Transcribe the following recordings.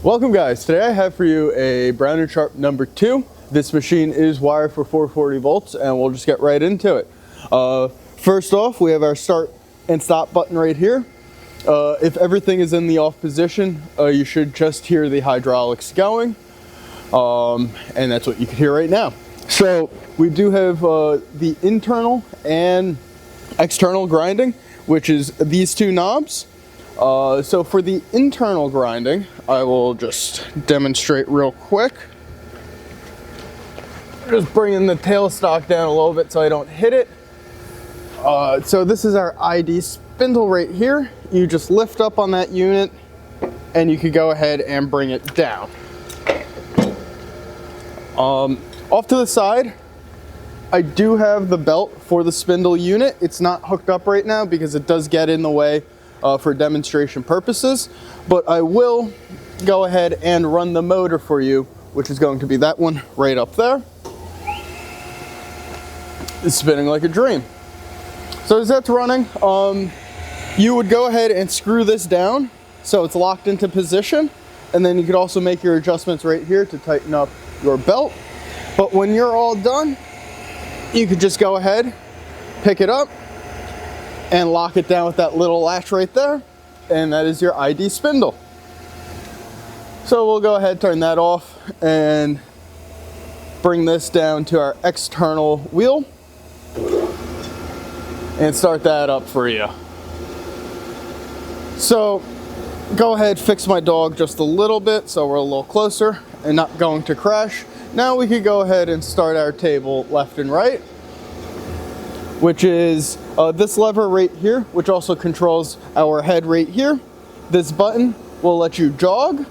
Welcome guys, today I have for you a Brown & Sharpe number 2. This machine is wired for 440 volts and we'll just get right into it. First off, we have our start and stop button right here. If everything is in the off position, you should just hear the hydraulics going. And that's what you can hear right now. So we do have the internal and external grinding, which is these two knobs. So for the internal grinding, I will just demonstrate real quick. Just bringing the tailstock down a little bit so I don't hit it. So this is our ID spindle right here. You just lift up on that unit and you could go ahead and bring it down. Off to the side, I do have the belt for the spindle unit. It's not hooked up right now because it does get in the way for demonstration purposes, but I will go ahead and run the motor for you, which is going to be that one right up there. It's spinning like a dream. So as that's running, you would go ahead and screw this down so it's locked into position, and then you could also make your adjustments right here to tighten up your belt. But when you're all done, you could just go ahead, pick it up, and lock it down with that little latch right there, and that is your ID spindle. So we'll go ahead, turn that off, and bring this down to our external wheel and start that up for you. So go ahead, fix my dog just a little bit so we're a little closer and not going to crash. Now we could go ahead and start our table left and right, which is this lever right here, which also controls our head right here. This button will let you jog,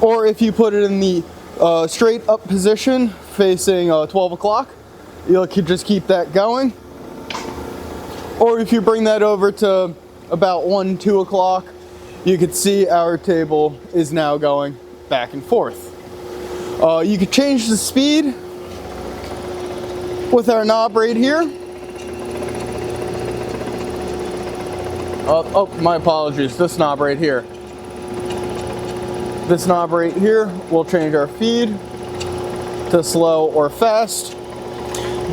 or if you put it in the straight up position facing 12 o'clock, you could just keep that going. Or if you bring that over to about 1, 2 o'clock, you could see our table is now going back and forth. You could change the speed with our knob right here. Oh, my apologies, this knob right here. This knob right here will change our feed to slow or fast.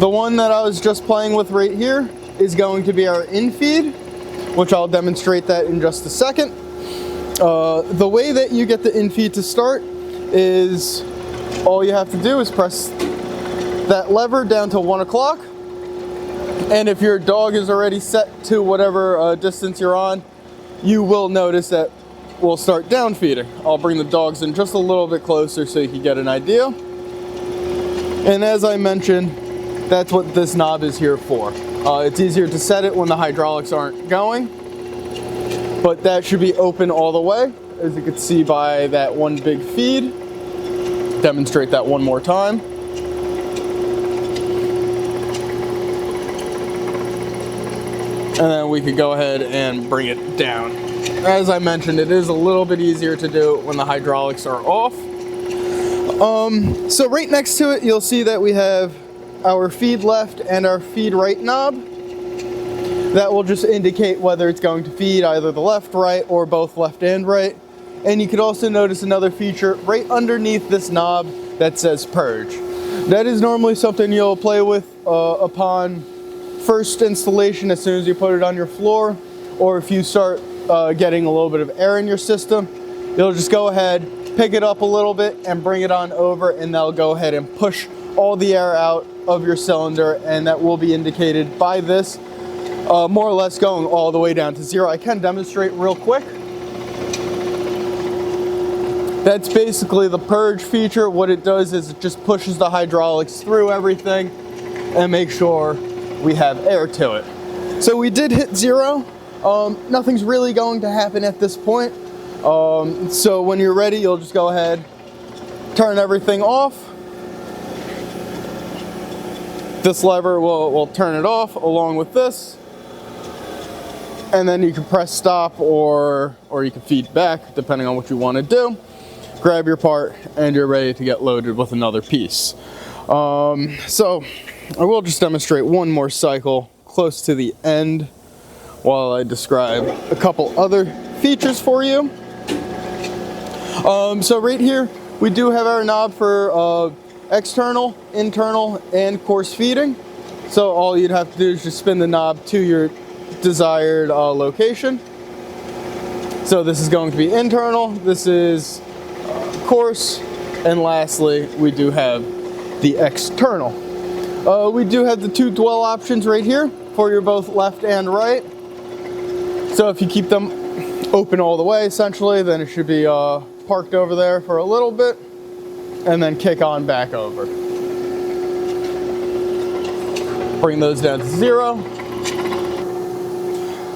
The one that I was just playing with right here is going to be our in feed, which I'll demonstrate that in just a second. The way that you get the in feed to start is all you have to do is press that lever down to 1 o'clock, and if your dog is already set to whatever distance you're on, you will notice that we'll start down feeding. I'll bring the dogs in just a little bit closer so you can get an idea. And as I mentioned, that's what this knob is here for. It's easier to set it when the hydraulics aren't going, but that should be open all the way, as you can see by that one big feed. Demonstrate that one more time. And then we could go ahead and bring it down. As I mentioned, it is a little bit easier to do when the hydraulics are off. So right next to it, you'll see that we have our feed left and our feed right knob. That will just indicate whether it's going to feed either the left, right, or both left and right. And you could also notice another feature right underneath this knob that says purge. That is normally something you'll play with upon first installation as soon as you put it on your floor, or if you start getting a little bit of air in your system, you'll just go ahead, pick it up a little bit and bring it on over, and that'll go ahead and push all the air out of your cylinder, and that will be indicated by this more or less going all the way down to 0. I can demonstrate real quick. That's basically the purge feature. What it does is it just pushes the hydraulics through everything and make sure we have air to it. So we did hit 0. Nothing's really going to happen at this point. So when you're ready, you'll just go ahead, turn everything off. This lever will turn it off along with this. And then you can press stop or you can feed back, depending on what you want to do. Grab your part and you're ready to get loaded with another piece. So I will just demonstrate one more cycle close to the end while I describe a couple other features for you. So right here, we do have our knob for external, internal, and coarse feeding. So all you'd have to do is just spin the knob to your desired location. So this is going to be internal, this is coarse, and lastly, we do have the external. We do have the two dwell options right here for your both left and right. So if you keep them open all the way, essentially, then it should be parked over there for a little bit and then kick on back over. Bring those down to 0.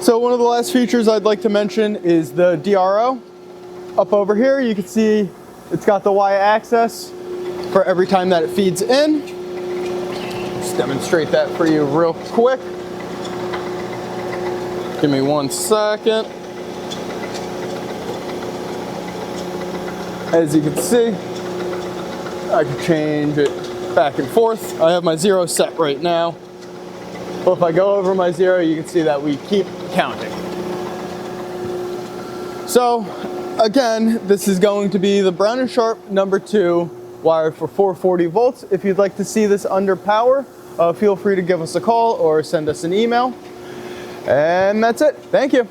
So one of the last features I'd like to mention is the DRO. Up over here, you can see it's got the Y-axis for every time that it feeds in. Just demonstrate that for you real quick. Give me 1 second. As you can see, I can change it back and forth. I have my 0 set right now. But if I go over my 0, you can see that we keep counting. So again, this is going to be the Brown & Sharpe number 2 wired for 440 volts. If you'd like to see this under power, feel free to give us a call or send us an email. And that's it. Thank you.